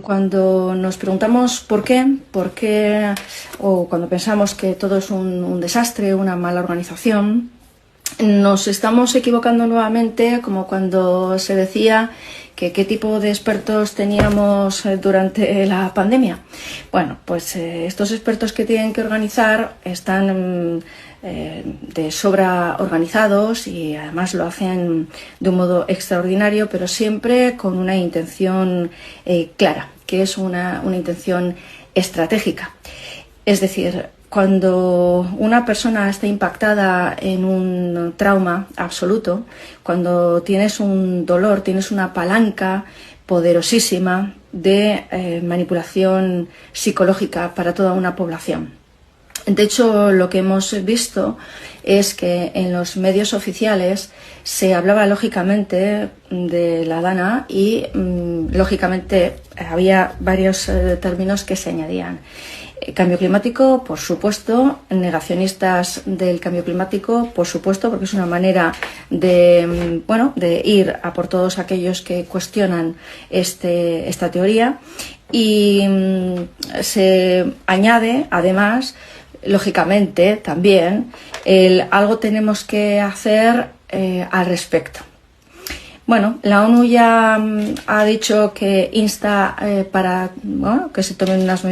Cuando nos preguntamos por qué, o cuando pensamos que todo es un desastre, una mala organización, nos estamos equivocando nuevamente, como cuando se decía que qué tipo de expertos teníamos durante la pandemia. Bueno, pues estos expertos que tienen que organizar están de sobra organizados y además lo hacen de un modo extraordinario, pero siempre con una intención clara, que es una intención estratégica. Es decir, cuando una persona está impactada en un trauma absoluto, cuando tienes un dolor, tienes una palanca poderosísima de manipulación psicológica para toda una población. De hecho, lo que hemos visto es que en los medios oficiales se hablaba lógicamente de la DANA y lógicamente había varios términos que se añadían. Cambio climático, por supuesto, negacionistas del cambio climático, por supuesto, porque es una manera de ir a por todos aquellos que cuestionan esta teoría, y se añade, además, lógicamente, también, algo tenemos que hacer al respecto. Bueno, la ONU ya ha dicho que insta para que se tomen unas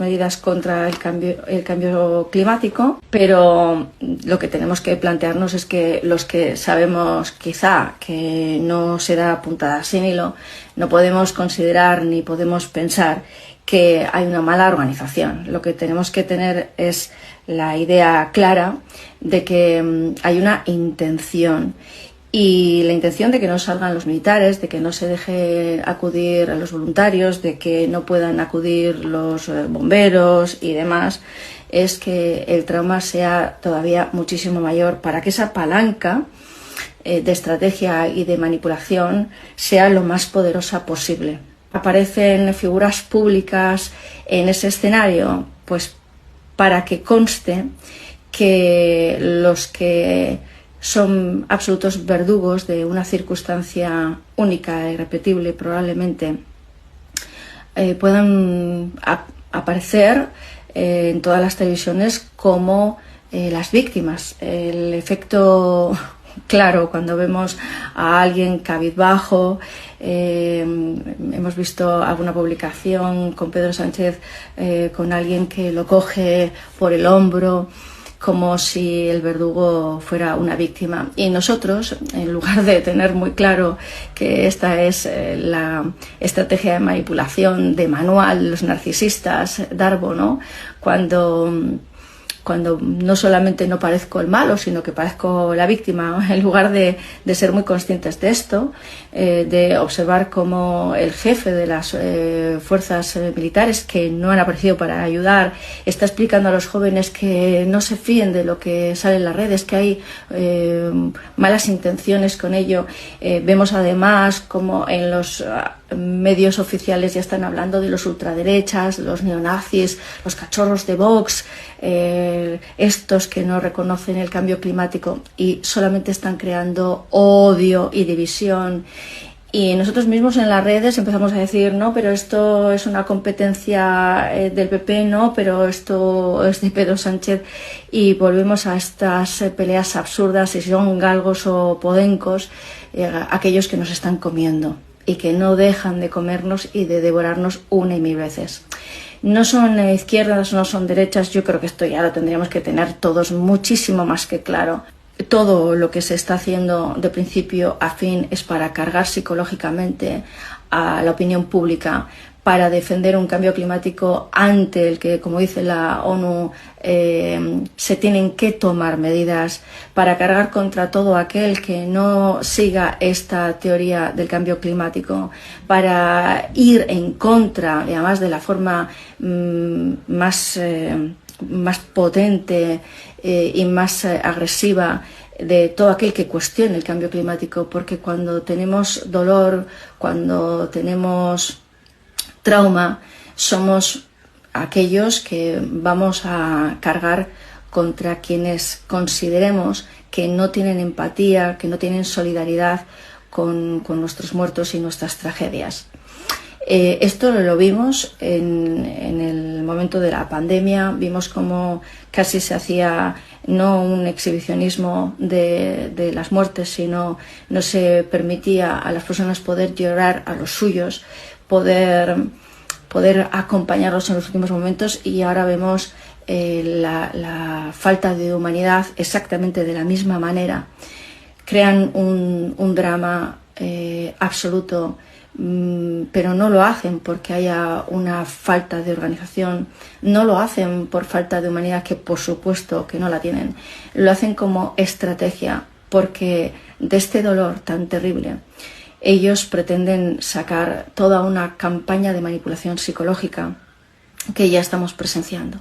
medidas contra el cambio climático, pero lo que tenemos que plantearnos es que los que sabemos quizá que no se da puntada sin hilo, no podemos considerar ni podemos pensar que hay una mala organización. Lo que tenemos que tener es la idea clara de que hay una intención. Y la intención de que no salgan los militares, de que no se deje acudir a los voluntarios, de que no puedan acudir los bomberos y demás, es que el trauma sea todavía muchísimo mayor para que esa palanca de estrategia y de manipulación sea lo más poderosa posible. Aparecen figuras públicas en ese escenario, pues para que conste que los que son absolutos verdugos de una circunstancia única, irrepetible, probablemente puedan aparecer en todas las televisiones como las víctimas. El efecto claro cuando vemos a alguien cabizbajo, hemos visto alguna publicación con Pedro Sánchez con alguien que lo coge por el hombro, como si el verdugo fuera una víctima. Y nosotros, en lugar de tener muy claro que esta es la estrategia de manipulación de manual, los narcisistas, Darbo, ¿no? Cuando no solamente no parezco el malo, sino que parezco la víctima, en lugar de ser muy conscientes de esto, de observar cómo el jefe de las fuerzas militares, que no han aparecido para ayudar, está explicando a los jóvenes que no se fíen de lo que sale en las redes, que hay malas intenciones con ello. Vemos además cómo en los medios oficiales ya están hablando de los ultraderechas, los neonazis, los cachorros de Vox, estos que no reconocen el cambio climático y solamente están creando odio y división. Y nosotros mismos en las redes empezamos a decir, no, pero esto es una competencia del PP, no, pero esto es de Pedro Sánchez, y volvemos a estas peleas absurdas, si son galgos o podencos, aquellos que nos están comiendo y que no dejan de comernos y de devorarnos una y mil veces. No son izquierdas, no son derechas, yo creo que esto ya lo tendríamos que tener todos muchísimo más que claro. Todo lo que se está haciendo de principio a fin es para cargar psicológicamente a la opinión pública, para defender un cambio climático ante el que, como dice la ONU, se tienen que tomar medidas, para cargar contra todo aquel que no siga esta teoría del cambio climático, para ir en contra, y además de la forma más potente y más agresiva, de todo aquel que cuestione el cambio climático, porque cuando tenemos dolor, cuando tenemos trauma, somos aquellos que vamos a cargar contra quienes consideremos que no tienen empatía, que no tienen solidaridad con nuestros muertos y nuestras tragedias. Esto lo vimos en el momento de la pandemia, vimos cómo casi se hacía no un exhibicionismo de las muertes, sino no se permitía a las personas poder llorar a los suyos, poder acompañarlos en los últimos momentos, y ahora vemos la falta de humanidad exactamente de la misma manera. Crean un drama absoluto, pero no lo hacen porque haya una falta de organización, no lo hacen por falta de humanidad, que por supuesto que no la tienen, lo hacen como estrategia, porque de este dolor tan terrible ellos pretenden sacar toda una campaña de manipulación psicológica que ya estamos presenciando.